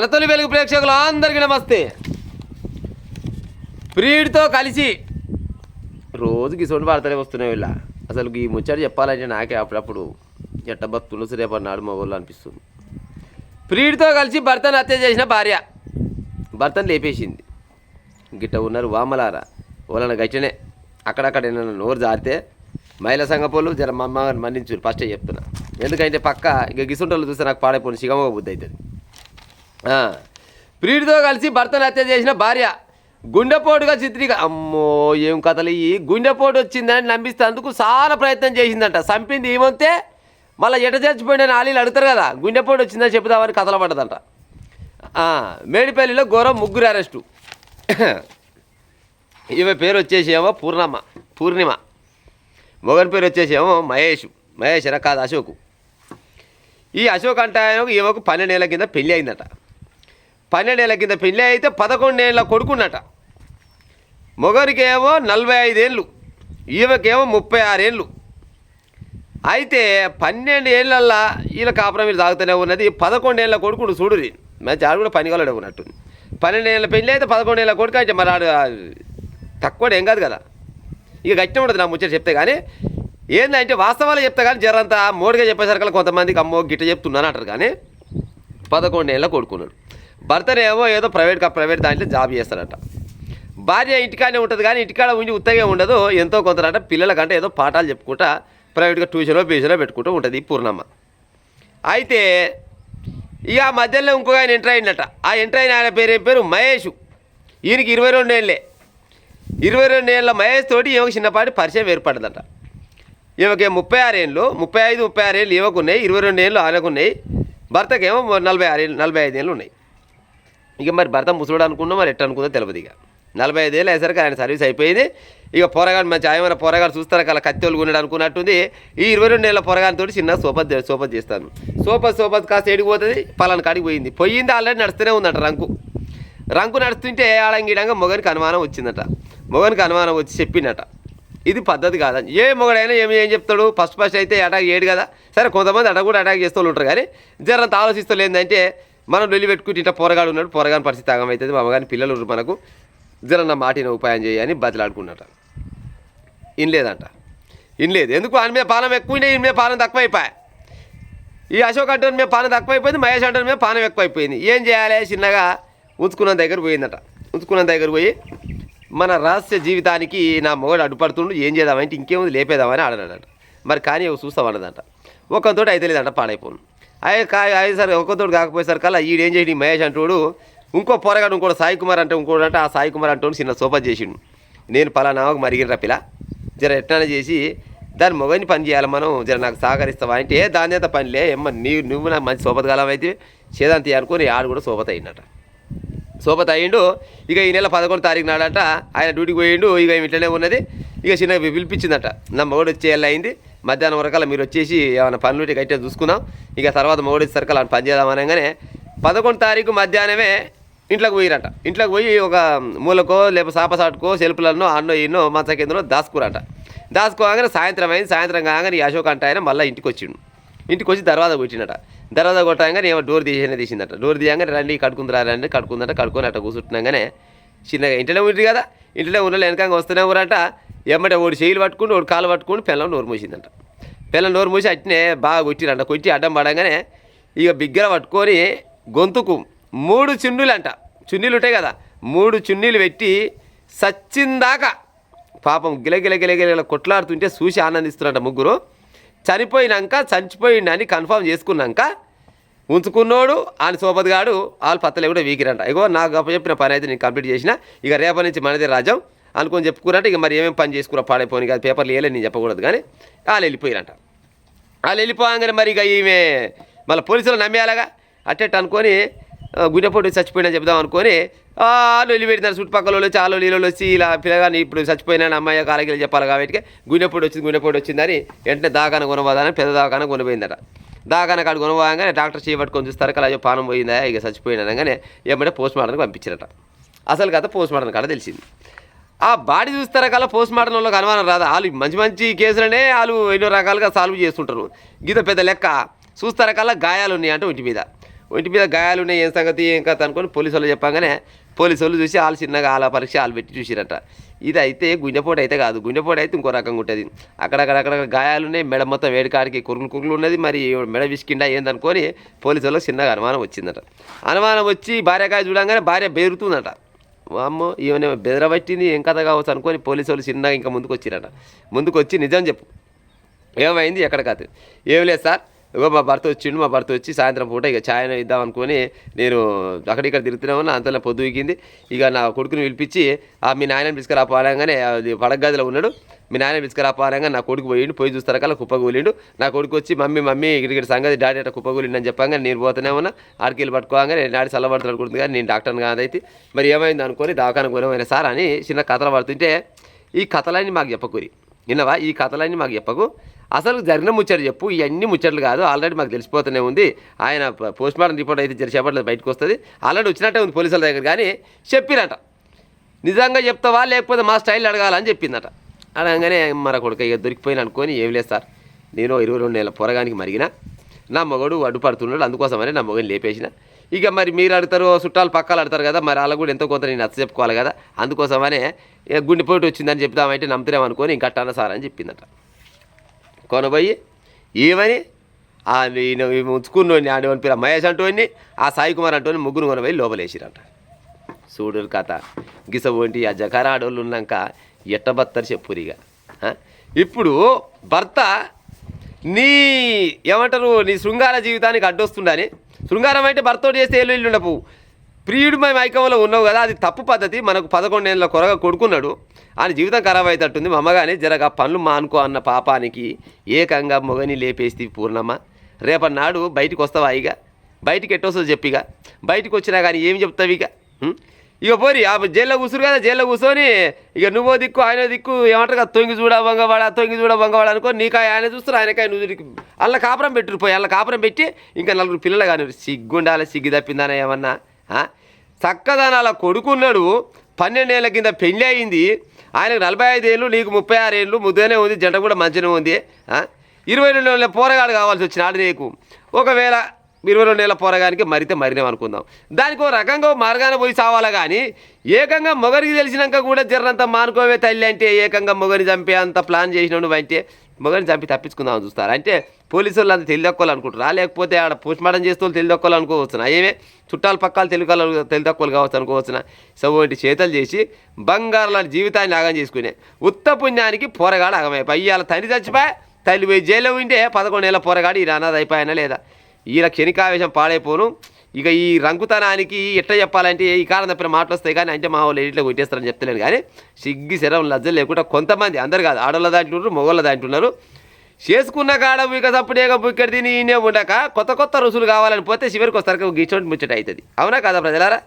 కలతొలి వెలుగు ప్రేక్షకులు అందరికీ నమస్తే. ప్రియుడితో కలిసి రోజుకి సొంత వార్తలే వస్తున్నాయి. వీళ్ళ అసలు ఈ ముచ్చట చెప్పాలంటే నాకే అప్పుడప్పుడు ఎట్ట భక్తులు రేపటి నాడు మగోళ్ళు అనిపిస్తుంది. ప్రియుడితో కలిసి భర్తను హత్య చేసిన భార్య భర్తను లేపేసింది. గిట్ట ఉన్నారు వామలారా వాళ్ళని గట్టినే అక్కడక్కడ నోరు జారితే మహిళా సంఘ పోలు జర మమ్మల్ని మన్నించు ఫస్టే చెప్తున్నా. ఎందుకంటే పక్క ఇక గిసుంటోళ్ళు చూస్తే నాకు పాడైపోయిన సిగమగా బుద్ధి అవుతుంది. ప్రియుడితో కలిసి భర్తను హత్య చేసిన భార్య గుండెపోటుగా అమ్మో ఏం కథలు ఈ గుండెపోటు వచ్చిందని నమ్మిస్తేందుకు చాలా ప్రయత్నం చేసిందంట. చంపింది ఏమంతే మళ్ళీ ఎట చచ్చిపోయిన ఆలీలు అడుగుతారు కదా, గుండెపోటు వచ్చిందని చెబుదామని కథలు పడ్డదంట. మేడిపల్లిలో ఘోరం ముగ్గురు అరెస్టు. ఈమె పేరు వచ్చేసేమో పూర్ణిమ, మొగన్ పేరు వచ్చేసేమో మహేష్ అన కాదు అశోకు. ఈ అశోక్ అంటే ఆయన ఈమెకు 12 ఏళ్ళ కింద పెళ్ళి అయిందట. 12 ఏళ్ళ కింద పెళ్ళి అయితే 11 ఏళ్ళ కొడుకున్నట. మొగరికి ఏమో 45 ఏళ్ళు, ఈమెకేమో 36 ఏళ్ళు. అయితే 12 ఏళ్ళల్లో వీళ్ళ కాపురం వీళ్ళు తాగుతూనే ఉన్నది. 11 ఏళ్ళ కొడుకుడు చూడురి మంచి ఆడు కూడా పనిగలడే ఉన్నట్టుంది. 12 ఏళ్ళ పెళ్ళి అయితే 11 ఏళ్ళ కొడుకు అయితే మరి ఆడు తక్కువ ఏం కాదు కదా. ఇక గట్టిన ఉండదు నా ముచ్చట చెప్తే. కానీ ఏంటంటే వాస్తవాలు చెప్తే కానీ జరంతా మోడిగా చెప్పేసరికి కొంతమందికి అమ్మో గిట్ట చెప్తున్నాను అంటారు. కానీ 11 ఏళ్ళ కొడుకున్నాడు. భర్తనేమో ఏదో ప్రైవేట్ దాంట్లో జాబ్ చేస్తారట. భార్య ఇంటికానే ఉంటుంది కానీ ఇంటికాడ ఉండి ఉత్తగా ఉండదు, ఎంతో కొంత పిల్లలకంటే ఏదో పాఠాలు చెప్పుకుంటా ప్రైవేట్గా ట్యూషన్లో పెట్టుకుంటూ ఉంటుంది పూర్ణమ్మ. అయితే ఇక ఆ మధ్యలో ఇంకొక ఆయన ఎంటర్ అయినట. ఆ ఎంటర్ అయిన ఆయన పేరు మహేష్. ఈయనకి 22 ఏళ్ళే. 22 ఏళ్ళ మహేష్ తోటి ఈమెకు చిన్నపాటి పరిచయం ఏర్పడదట. ఈమెకి 36 ఏళ్ళు, 35 ఏళ్ళు ఈమెకు ఉన్నాయి, 22 ఏళ్ళు ఆయనకు ఉన్నాయి. భర్తకేమో 45 ఏళ్ళు ఉన్నాయి. ఇక మరి భర్త ముసలోడు అనుకున్నా మరి ఎట్ట అనుకుందో తెలియదు. ఇక 45 ఏళ్ళు అయ్యేసరికి ఆయన సర్వీస్ అయిపోయింది. ఇక పొరగాడు మంచి ఆయమైన పొరగాడు చూస్తారా కల కత్తెలు కొన్నాడు అనుకున్నట్టుంది. ఈ 22 ఏళ్ళ పొరగానితో చిన్న సోపత్ చేస్తాను. సోపత్ కాస్త ఎడిగిపోతుంది. పలానా కాడికి పోయింది ఆల్రెడీ నడుస్తూనే ఉందట. రంకు నడుస్తుంటే ఆడంగిడంగా మొగనికి అనుమానం వచ్చిందట. మొగనికి అనుమానం వచ్చి చెప్పిందట ఇది పద్ధతి కాదని. ఏ మొగడైనా ఏం చెప్తాడు, ఫస్ట్ అయితే అటాక్ చేయడు కదా. సరే కొంతమంది కూడా అటాక్ చేస్తూ ఉంటారు. కానీ జరంత ఆలోచిస్తూ ఏంటంటే మనం వెళ్ళి పెట్టుకుంటే ఇట్లా పొరగాడు ఉన్నాడు, పొరగాని పరిస్థితి ఆగమవుతుంది, మా అమ్మగాని పిల్లలు మనకు జరన్న మాటిన ఉపాయం చేయని బతిలాడుకున్నట. ఇనలేదు. ఎందుకు ఆయన మీద పానం ఎక్కువైనా ఈయన మీద పానం తక్కువైపోయా. ఈ అశోక్ అంటోని మీద పానం తక్కువైపోయింది, మహేష్ అంటోని మీద పానం ఎక్కువైపోయింది. ఏం చేయాలి, చిన్నగా ఉంచుకున్న దగ్గర పోయిందట. ఉంచుకున్న దగ్గర పోయి మన రహస్య జీవితానికి నా మొగడు అడ్డుపడుతుండు, ఏం చేద్దామంటే ఇంకేముంది లేపేద్దామని ఆడనాడట. మరి కానీ చూస్తామన్నదంట. ఒక్కతోటి అయితే లేదంట, పాడైపోను. అయ్యేసరికి ఒక్కతోటి కాకపోయేసరికల్లా ఈడేం చేసి మహేష్ అంటోడు ఇంకో పొరగాడు ఇంకోటి సాయి కుమార్ అంటే ఇంకోటి అంటే ఆ సాయి కుమార్ అంటోడు చిన్న సోపత్ చేసిండు. నేను పలానాకు మరిగిన పిల్ల జర ఎట్లా చేసి దాని మొగని పని చేయాలి మనం, జర నాకు సహకరిస్తావా అంటే దాని అంత పనిలే ఏమో నువ్వు నాకు మంచి సోపత్ కాలం అయితే చేదంతి అనుకొని ఆడు కూడా సోపత్ అయిందట. సోపత్ అయ్యిండు. ఇక ఈ నెల 11 తారీఖు నాడట ఆయన డ్యూటీకి పోయిండు. ఇక ఇట్లనే ఉన్నది. ఇక చిన్న పిలిపించిందట. నా మొగడు వచ్చేయాలి అయింది. మధ్యాహ్నం వరకల్లా మీరు వచ్చేసి ఏమైనా పనులు గట్టిగా చూసుకుందాం, ఇక తర్వాత మొగడు వచ్చేసరికి అలా పని చేద్దాం అనగానే 11 తారీఖు మధ్యాహ్నమే ఇంట్లోకి పోయిరట. ఇంట్లోకి పోయి ఒక మూలకో లేకపోతే సాపసాటుకో సెల్పులన్నో అన్నో ఎన్నో మంచ కిందనో దాచుకోగానే సాయంత్రం అయింది. సాయంత్రం కాగానే ఈ అశోక్ అంటే ఆయన మళ్ళీ ఇంటికి వచ్చి దర్వాజా కొట్టినట. దర్వాజా కొట్టగానే ఏమో డోర్ తీసిందట. డోర్ తీయగానే రండి కడుకుందట. కడుక్కొని అట్ట కూర్చుంటున్నాగానే చిన్నగా ఇంట్లోనే ఉంటుంది కదా, ఇంట్లో ఉన్న వెనకంగా వస్తూనే ఊరట. ఎమ్మటే ఓడి చేయిలు పట్టుకుని ఓడి కాలు పట్టుకుని పిల్లలు నోరు మూసిందంట. పిల్లలు నోరు మూసి అట్నే బాగా కొట్టిరంట. కొట్టి అడ్డం పడగానే ఇక బిగ్గర పట్టుకొని గొంతుకు 3 చున్నీలు ఉంటాయి కదా, 3 చున్నీలు పెట్టి సచ్చిందాకా పాపం గిలగిల కొట్లాడుతుంటే చూసి ఆనందిస్తున్నట్ట ముగ్గురు. చనిపోయిండని కన్ఫర్మ్ చేసుకున్నాక ఉంచుకున్నోడు ఆయన సోపత్ గాడు వాళ్ళు పత్తలే కూడా వీకిరంట. ఇగో నాకు గొప్ప చెప్పిన పని అయితే నేను కంప్లీట్ చేసిన, ఇక రేపటి నుంచి మనదే రాజ్యం అనుకొని చెప్పుకున్నట్టు. ఇక మరి ఏమేమి పని చేసుకున్నా పాడైపోయి కాదు, పేపర్లు వేయలేదు నేను చెప్పకూడదు. కానీ వాళ్ళు వెళ్ళిపోయారంట. వాళ్ళు వెళ్ళిపోగానే మరి ఇక ఈమె మళ్ళీ పోలీసులు నమ్మేయాలగా అట్టెట్టు అనుకొని గుండెపోటు చచ్చిపోయినా చెప్దాం అనుకొని వాళ్ళు వెళ్ళిపెడతారు. చుట్టుపక్కల వచ్చి వాళ్ళు నీళ్ళు వచ్చి ఇలా పిల్లగాని ఇప్పుడు చచ్చిపోయినా అమ్మాయి కాలకి చెప్పాలి కాబట్టి గుండెపోటు వచ్చిందని వెంటనే దాకాన కొనబోదని పెద్ద దాకాన కొనిపోయిందట. దాకాన కాడ కొనబోగానే డాక్టర్ చేపట్టుకొని చూస్తారు కదా, పానం పోయిందా ఇక చచ్చిపోయినా అనగానే ఏమంటే పోస్ట్ మార్టంకి పంపించారట. అసలు కథ పోస్ట్ మార్టం కాడ తెలిసింది. ఆ బాడీ చూస్తారా కల్లా పోస్ట్ మార్టం వాళ్ళకి అనుమానం రాదు. వాళ్ళు మంచి కేసులనే వాళ్ళు ఎన్నో రకాలుగా సాల్వ్ చేస్తుంటారు. గీత పెద్ద లెక్క చూస్తారా కల్లా గాయాలు ఉన్నాయి అంటే ఒంటి మీద ఒంటి మీద గాయాలు ఉన్నాయి, ఏం సంగతి ఏం కథ అనుకొని పోలీసు వాళ్ళు చెప్పగానే పోలీసు వాళ్ళు చూసి వాళ్ళు చిన్నగా వాళ్ళ పరీక్ష వాళ్ళు పెట్టి చూసిరట. ఇది అయితే గుండెపోటు అయితే కాదు, గుండెపోటు అయితే ఇంకో రకంగా ఉంటుంది. అక్కడక్కడ గాయాలు ఉన్నాయి, మెడ మొత్తం వేడికాడికి కురుగులు ఉన్నది, మరి మెడ విసికిండా ఏందనుకొని పోలీసు వాళ్ళకి చిన్నగా అనుమానం వచ్చిందట. అనుమానం వచ్చి భార్యకాయ చూడంగానే భార్య బెదురుతుందట. అమ్మో ఈమె బెదరబట్టింది ఏం కథ కావచ్చు అనుకొని పోలీసు వాళ్ళు చిన్నగా ఇంకా ముందుకు వచ్చిరట. ముందుకు వచ్చి నిజం చెప్పు, ఏమైంది ఎక్కడ కాదు. ఏం లేదు సార్, ఇగో మా భర్త వచ్చిండు, మా భర్త వచ్చి సాయంత్రం పూట ఇక ఛాయ్ ఇద్దాం అనుకొని నేను అక్కడిక్కడ తిరుగుతున్నామని అంతలో పొద్దు వీకింది. ఇక నా కొడుకుని పిలిపించి మీ నాయనని పిలుచుకురాపాలంగానే అది పడగదిలో ఉన్నాడు, మీ నాయన పిలుచుకురాపాలంగా నా కొడుకు పోయిండు, పోయి చూస్తారా కల్లా కుప్పగూలిండు. నా కొడుకు వచ్చి మమ్మీ ఇక్కడ సంగతి డాడీ అట్లా కుప్పగూలిండు అని చెప్పాగా నేను పోతూనే ఉన్నా, ఆడికెళ్ళి పట్టుకోగానే నాడి చల్లబడుతున్నాడు అనుకుంటుంది కానీ నేను డాక్టర్ని కాదైతే మరి ఏమైంది అనుకొని దవాఖానకు పోయిన సార్ అని చిన్న కథలు పడుతుంటే ఈ కథలన్నీ మాకు చెప్పకూరి విన్నవా, ఈ కథలన్నీ మాకు చెప్పకు, అసలు జరిగిన ముచ్చట్లు చెప్పు, ఇవన్నీ ముచ్చట్లు కాదు, ఆల్రెడీ మాకు తెలిసిపోతూనే ఉంది. ఆయన పోస్ట్ మార్టం రిపోర్ట్ అయితే జరిసేపట్లేదు బయటకు వస్తుంది, ఆల్రెడీ వచ్చినట్టే ఉంది పోలీసుల దగ్గర కానీ చెప్పిరట. నిజంగా చెప్తావా లేకపోతే మా స్టైల్ అడగాలని చెప్పిందట. అనగానే మర కొడుకు ఇక దొరికిపోయిన అనుకొని ఏం లేదు సార్, నేను 22 నెలల పొరగానికి మరిగిన, నా మొగడు అడ్డుపడుతున్నాడు, అందుకోసమని నా మొగని లేపేసిన. ఇక మరి మీరు అడుగుతారు, చుట్టాలు పక్కలు అడతారు కదా, మరి అలా కూడా ఎంతో కొంత నేను నచ్చ చెప్పుకోవాలి కదా, అందుకోసమనే గుండెపోటు వచ్చిందని చెప్తామంటే నమ్ముతామనుకొని ఇంకట్టాన సార్ అని చెప్పిందట. కొనబోయి ఏమని ఉంచుకున్నోని ఆడేవని పేరు మహేష్ అంటోని ఆ సాయి కుమార్ అంటోని ముగ్గురు కొనబోయి లోపలేసిరంట. చూడరు కథ గిసబోంటి ఆ జకార ఆడోళ్ళు ఉన్నాక ఎట్టబత్తరు చెప్పురిగా. ఇప్పుడు భర్త నీ ఏమంటారు నీ శృంగార జీవితానికి అడ్డొస్తుండని, శృంగారం అంటే భర్తోటి చేస్తే ఇల్లు ఉండపు ప్రియుడు మేము ఐక్యంలో ఉన్నావు కదా, అది తప్పు పద్ధతి. మనకు 11 ఏళ్ళ కొరగా కొడుకున్నాడు, ఆయన జీవితం ఖరాబ్ అవుతట్టుంది, మా అమ్మగానే జరగ పనులు మానుకో అన్న పాపానికి ఏకంగా మొగని లేపేస్తే పూర్ణమ్మ. రేపటి నాడు బయటికి వస్తావా, ఇక బయటికి ఎట్టొస్తుందో చెప్పిగా, బయటికి వచ్చినా కానీ ఏం చెప్తావు ఇక పోరి ఆ జైల్లో కూర్చురు కదా, జైల్లో కూర్చొని ఇక నువ్వో దిక్కు ఆయన దిక్కు ఏమంటారు కదా, తొంగి చూడ వంగవాడ అనుకో, నీకాయ ఆయన చూస్తారు, ఆయనకాయ నువ్వు అల్ల కాపురం పెట్టురు, పోయి అల్ల కాపురం పెట్టి ఇంకా 4 పిల్లలు కానీ సిగ్గుండాలి, సిగ్గు తప్పిందానా ఏమన్నా. చక్కదనాల కొడుకున్నాడు, 12 ఏళ్ళ కింద పెళ్ళి అయింది, ఆయనకు 45 ఏళ్ళు, నీకు 36 ఏళ్ళు, ముద్దనే ఉంది, జంట కూడా మంచిగా ఉంది. 22 ఏళ్ళ పోరగాడు కావాల్సి వచ్చినాడు నీకు. ఒకవేళ 22 ఏళ్ళ పోరగానికి మరినాం అనుకుందాం, దానికి ఒక రకంగా మార్గాన పోయి చావాలా కానీ ఏకంగా మొగరికి తెలిసినాక కూడా జర్రంతా మానుకోవే తల్లి అంటే ఏకంగా మొగని చంపే అంత ప్లాన్ చేసినావు నువ్వంటే మొగని చంపి తప్పించుకుందామని చూస్తారు. అంటే పోలీసు వాళ్ళు అంత తెలిదక్కోవాలనుకుంటారా, లేకపోతే ఆడ పోస్ట్ మార్టం చేస్తూ తెలిదక్కోవాలనుకోవచ్చునా, ఏమే చుట్టాలు పక్కలు తెలిదక్కోలు కావచ్చు అనుకోవచ్చునా. సోటి చేతలు చేసి బంగారు లాంటి జీవితాన్ని ఆగం చేసుకునే ఉత్త పుణ్యానికి పోరగాడు ఆగమైపోయి ఇవాళ తండ్రి చచ్చిపోయి తల్లి పోయి జైల్లో ఉంటే 11 ఏళ్ళ పోరగాడు ఈ అనాథ అయిపోయానా లేదా. ఈయన క్షణికావేశం పాడైపోను. ఇక ఈ రంగుతనానికి ఎట్లా చెప్పాలంటే ఈ కారణం తప్పిన మాటలు వస్తాయి కానీ అంటే మా వాళ్ళు ఎడిట్లో కొట్టేస్తారని చెప్తలేను కానీ సిగ్గి శరం లజ్జలు లేకుండా కొంతమంది, అందరు కాదు, ఆడోళ్ళ దాంట్లున్నారు, మొగోళ్ళ దాంట్లున్నారు, చేసుకున్న కాడ ఇక సప్పుడేగా బుక్కడ తిని ఈయనే ఉండక కొత్త రుసులు కావాలని పోతే చివరికి వస్తారు గిచ్చోటి ముచ్చట అవుతుంది. అవునా కదా ప్రజలారా?